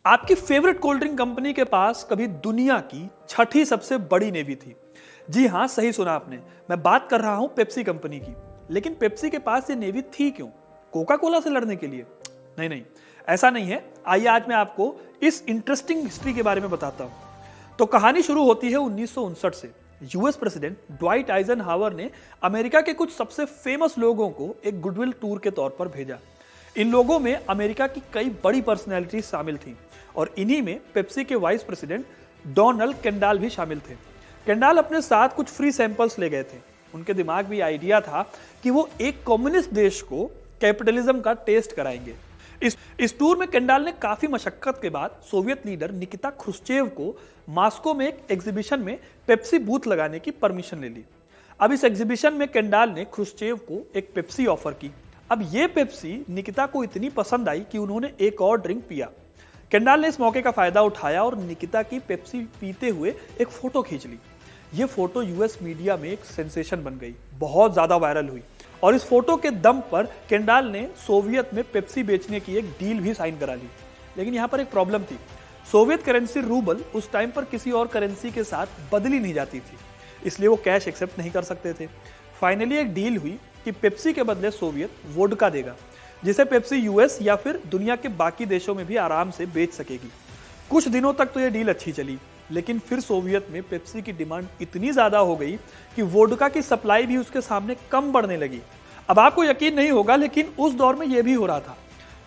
आपकी favourite cold drink company के पास कभी दुनिया की छठी सबसे बड़ी नेवी थी। जी हाँ, सही सुना आपने। मैं बात कर रहा हूं पेप्सी कंपनी की। लेकिन पेप्सी के पास ये नेवी थी क्यों? कोका कोला से लड़ने के लिए? नहीं नहीं, ऐसा नहीं है। आइए आज मैं आपको इस इंटरेस्टिंग हिस्ट्री के बारे में बताता हूं। तो कहानी शुरू होती है 1959 से। यूएस प्रेसिडेंट ड्वाइट आइजनहावर ने अमेरिका के कुछ सबसे फेमस लोगों को एक गुडविल टूर के तौर पर भेजा। इन लोगों में अमेरिका की कई बड़ी पर्सनैलिटी शामिल थीं और इन्हीं में पेप्सी के वाइस प्रेसिडेंट डोनाल्ड केंडाल भी शामिल थे। केंडाल अपने साथ कुछ फ्री सैंपल्स ले गए थे। उनके दिमाग में आइडिया था कि वो एक कम्युनिस्ट देश को कैपिटलिज्म का टेस्ट कराएंगे। इस टूर में केंडाल ने काफी मशक्कत के बाद सोवियत लीडर निकिता क्रुश्चेव को मॉस्को में एक एग्जीबिशन में पेप्सी बूथ लगाने की परमिशन ले ली। अब इस एग्जीबिशन में केंडाल ने क्रुश्चेव को एक पेप्सी ऑफर की। अब ये पेप्सी निकिता को इतनी पसंद आई कि उन्होंने एक और ड्रिंक पिया। केंडाल ने इस मौके का फायदा उठाया और निकिता की पेप्सी पीते हुए एक फोटो खींच ली। ये फोटो यूएस मीडिया में एक सेंसेशन बन गई, बहुत ज्यादा वायरल हुई और इस फोटो के दम पर केंडाल ने सोवियत में पेप्सी बेचने की एक डील भी साइन करा ली। लेकिन यहाँ पर एक प्रॉब्लम थी। सोवियत करेंसी रूबल उस टाइम पर किसी और करेंसी के साथ बदली नहीं जाती थी, इसलिए वो कैश एक्सेप्ट नहीं कर सकते थे। फाइनली एक डील हुई कि पेप्सी के बदले सोवियत वोडका देगा, जिसे पेप्सी यूएस या फिर दुनिया के बाकी देशों में भी आराम से बेच सकेगी। कुछ दिनों तक तो ये डील अच्छी चली, लेकिन फिर सोवियत में पेप्सी की डिमांड इतनी ज्यादा हो गई कि वोडका की सप्लाई भी उसके सामने कम बढ़ने लगी। अब आपको यकीन नहीं होगा, लेकिन उस दौर में यह भी हो रहा था।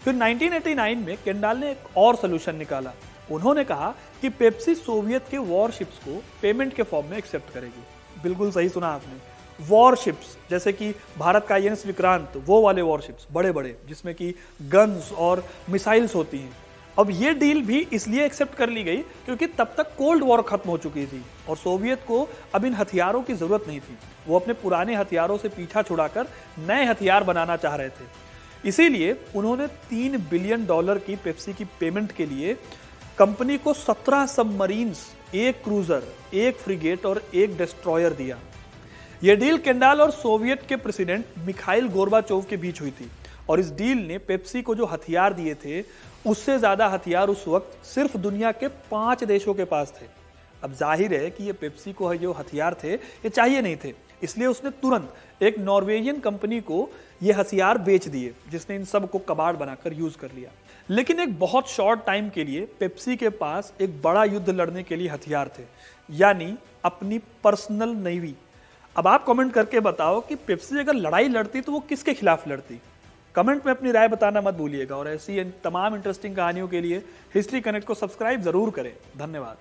फिर 1989 में केंडाल ने एक और सोल्यूशन निकाला। उन्होंने कहा कि पेप्सी सोवियत के वॉरशिप्स को पेमेंट के फॉर्म में एक्सेप्ट करेगी। बिल्कुल सही सुना आपने, वॉरशिप्स, जैसे कि भारत का आईएनएस विक्रांत, वो वाले वॉरशिप्स बड़े बड़े जिसमें कि गन्स और मिसाइल्स होती हैं। अब ये डील भी इसलिए एक्सेप्ट कर ली गई क्योंकि तब तक कोल्ड वॉर खत्म हो चुकी थी और सोवियत को अब इन हथियारों की जरूरत नहीं थी। वो अपने पुराने हथियारों से पीछा छुड़ाकर नए हथियार बनाना चाह रहे थे। इसीलिए उन्होंने $3 बिलियन की पेप्सी की पेमेंट के लिए कंपनी को 17 सबमरीन्स, एक क्रूजर, एक फ्रिगेट और एक डिस्ट्रॉयर दिया। यह डील केंडाल और सोवियत के प्रेसिडेंट मिखाइल गोर्बाचोव के बीच हुई थी और इस डील ने पेप्सी को जो हथियार दिए थे उससे ज्यादा हथियार उस वक्त सिर्फ दुनिया के 5 देशों के पास थे। अब जाहिर है कि ये पेप्सी को जो हथियार थे ये चाहिए नहीं थे, इसलिए उसने तुरंत एक नॉर्वेजियन कंपनी को ये हथियार बेच दिए, जिसने इन सब को कबाड़ बनाकर यूज कर लिया। लेकिन एक बहुत शॉर्ट टाइम के लिए पेप्सी के पास एक बड़ा युद्ध लड़ने के लिए हथियार थे, यानी अपनी पर्सनल नेवी। अब आप कमेंट करके बताओ कि पेप्सी अगर लड़ाई लड़ती तो वो किसके खिलाफ लड़ती? कमेंट में अपनी राय बताना मत भूलिएगा और ऐसी तमाम इंटरेस्टिंग कहानियों के लिए हिस्ट्री कनेक्ट को सब्सक्राइब जरूर करें। धन्यवाद।